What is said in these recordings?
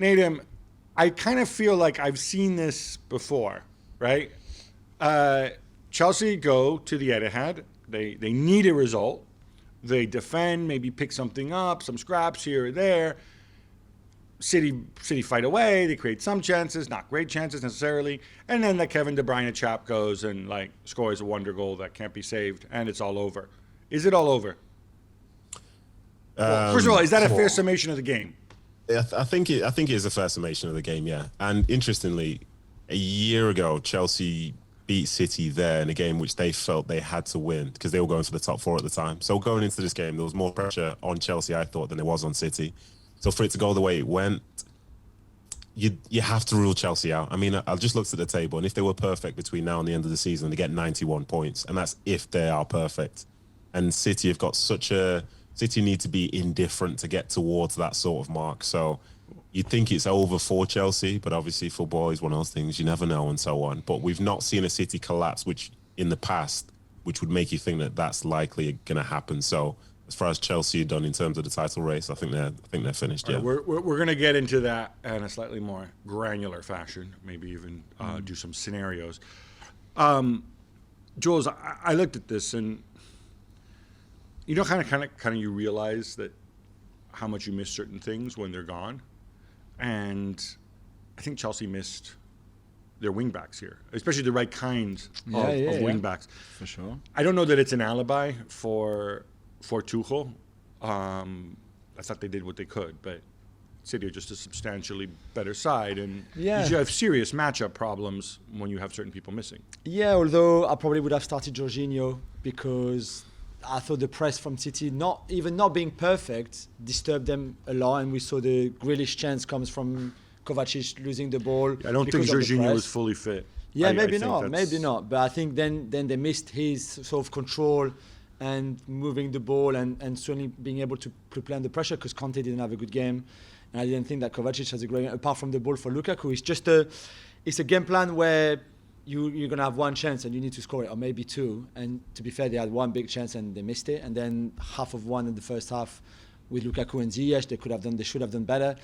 Nedum, I kind of feel like I've seen this before, right? Chelsea go to the Etihad. They need a result. They defend, maybe pick something up, some scraps here or there. City fight away. They create some chances, not great chances necessarily. And then the Kevin De Bruyne chap goes and like scores a wonder goal that can't be saved, and it's all over. Is it all over? Well, first of all, is that a fair summation of the game? I think it is a fair summation of the game, yeah. And interestingly, a year ago, Chelsea beat City there in a game which they felt they had to win because they were going for the top four at the time. So going into this game, there was more pressure on Chelsea, I thought, than there was on City. So for it to go the way it went, you have to rule Chelsea out. I mean, I just looked at the table, and if they were perfect between now and the end of the season, they get 91 points, and that's if they are perfect. And City have got City need to be indifferent to get towards that sort of mark. So you'd think it's over for Chelsea, but obviously football is one of those things, you never know and so on. But we've not seen a City collapse, which in the past, which would make you think that that's likely going to happen. So as far as Chelsea are done in terms of the title race, I think they're finished. Yeah, right, we're going to get into that in a slightly more granular fashion, maybe even do some scenarios. Jules, I looked at this, and you know, kind of, you realize that how much you miss certain things when they're gone, and I think Chelsea missed their wingbacks here, especially the right kind of wingbacks. For sure. I don't know that it's an alibi for Tuchel. I thought they did what they could, but City are just a substantially better side, and you have serious matchup problems when you have certain people missing. Yeah, although I probably would have started Jorginho because I thought the press from City, not being perfect, disturbed them a lot, and we saw the Grealish chance comes from Kovacic losing the ball. I don't think Jorginho was fully fit. Yeah, maybe not. But I think then they missed his sort of control and moving the ball and certainly being able to play under pressure because Conte didn't have a good game. And I didn't think that Kovacic has a great, apart from the ball for Lukaku. It's a game plan where you're going to have one chance and you need to score it, or maybe two. And to be fair, they had one big chance and they missed it. And then half of one in the first half with Lukaku and Ziyech, they should have done better.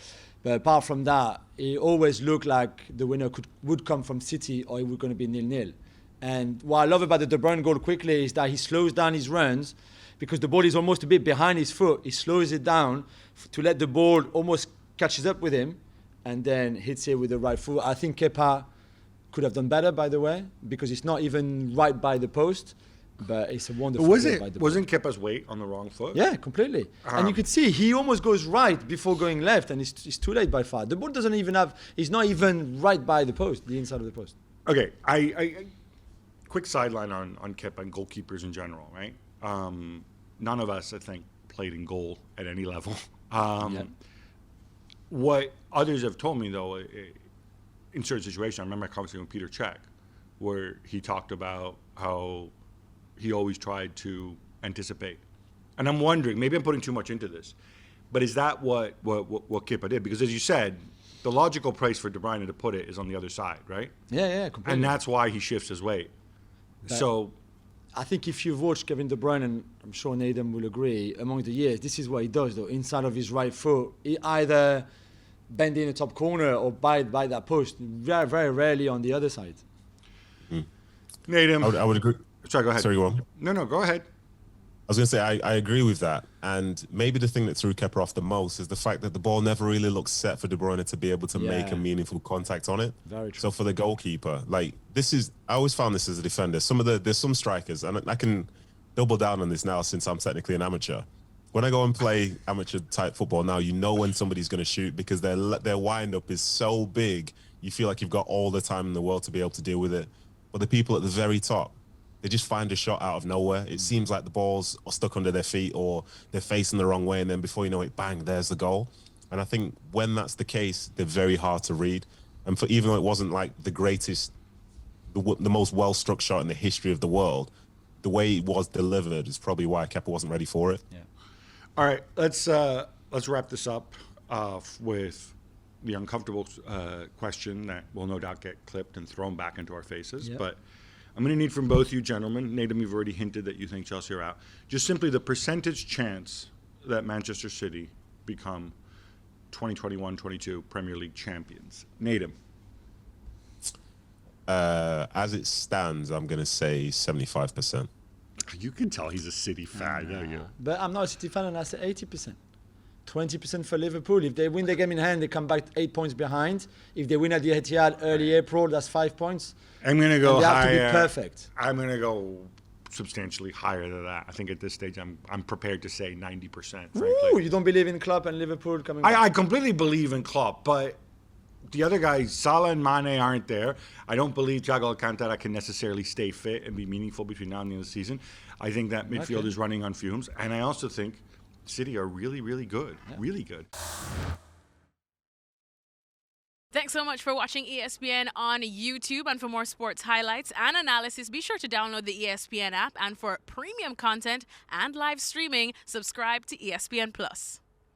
But apart from that, it always looked like the winner would come from City or it was going to be 0-0. And what I love about the De Bruyne goal quickly is that he slows down his runs because the ball is almost a bit behind his foot. He slows it down to let the ball almost catches up with him and then hits it with the right foot. I think Kepa could have done better, by the way, because it's not even right by the post, but it's a wonderful goal by the Wasn't Kepa's weight on the wrong foot? Yeah, completely. And you could see he almost goes right before going left, and it's too late by far. The ball doesn't even he's not even right by the post, the inside of the post. Okay, I quick sideline on Kepa and goalkeepers in general, right? None of us, I think, played in goal at any level. What others have told me, though, in certain situations, I remember a conversation with Peter Cech, where he talked about how he always tried to anticipate. And I'm wondering, maybe I'm putting too much into this, but is that what Kepa did? Because as you said, the logical place for De Bruyne to put it is on the other side, right? Yeah, completely. And that's why he shifts his weight. So I think if you've watched Kevin De Bruyne, and I'm sure Nedum will agree, among the years, this is what he does, though. Inside of his right foot, he either bend in the top corner or bite that post. Very, very rarely on the other side. Nedum. I would agree. Sorry, go ahead. Sorry, go on. No, go ahead. I was going to say, I agree with that. And maybe the thing that threw Kepa off the most is the fact that the ball never really looked set for De Bruyne to be able to make a meaningful contact on it. Very true. So for the goalkeeper, I always found this as a defender. There's some strikers, and I can double down on this now since I'm technically an amateur. When I go and play amateur type football now, you know when somebody's going to shoot because their wind up is so big, you feel like you've got all the time in the world to be able to deal with it. But the people at the very top, they just find a shot out of nowhere. It seems like the balls are stuck under their feet or they're facing the wrong way, and then before you know it, bang, there's the goal. And I think when that's the case, they're very hard to read. And even though it wasn't like the greatest, the most well-struck shot in the history of the world, the way it was delivered is probably why Kepa wasn't ready for it. Yeah. All right, let's wrap this up with the uncomfortable question that will no doubt get clipped and thrown back into our faces. Yep. But I'm going to need from both you gentlemen, Nedum, you've already hinted that you think Chelsea are out, just simply the percentage chance that Manchester City become 2021-22 Premier League champions. Nedum. As it stands, I'm going to say 75%. You can tell he's a City fan, don't you? But I'm not a City fan, and I say 80%. 20% for Liverpool. If they win the game in hand, they come back 8 points behind. If they win at the Etihad early April, that's 5 points. I'm going to go and they higher. have to be perfect. I'm going to go substantially higher than that. I think at this stage, I'm prepared to say 90%, frankly. Ooh, you don't believe in Klopp and Liverpool coming back? I completely believe in Klopp, but the other guys, Salah and Mane, aren't there. I don't believe Thiago Alcantara can necessarily stay fit and be meaningful between now and the end of the season. I think that midfield is running on fumes. And I also think City are really, really good. Yeah. Really good. Thanks so much for watching ESPN on YouTube. And for more sports highlights and analysis, be sure to download the ESPN app. And for premium content and live streaming, subscribe to ESPN Plus.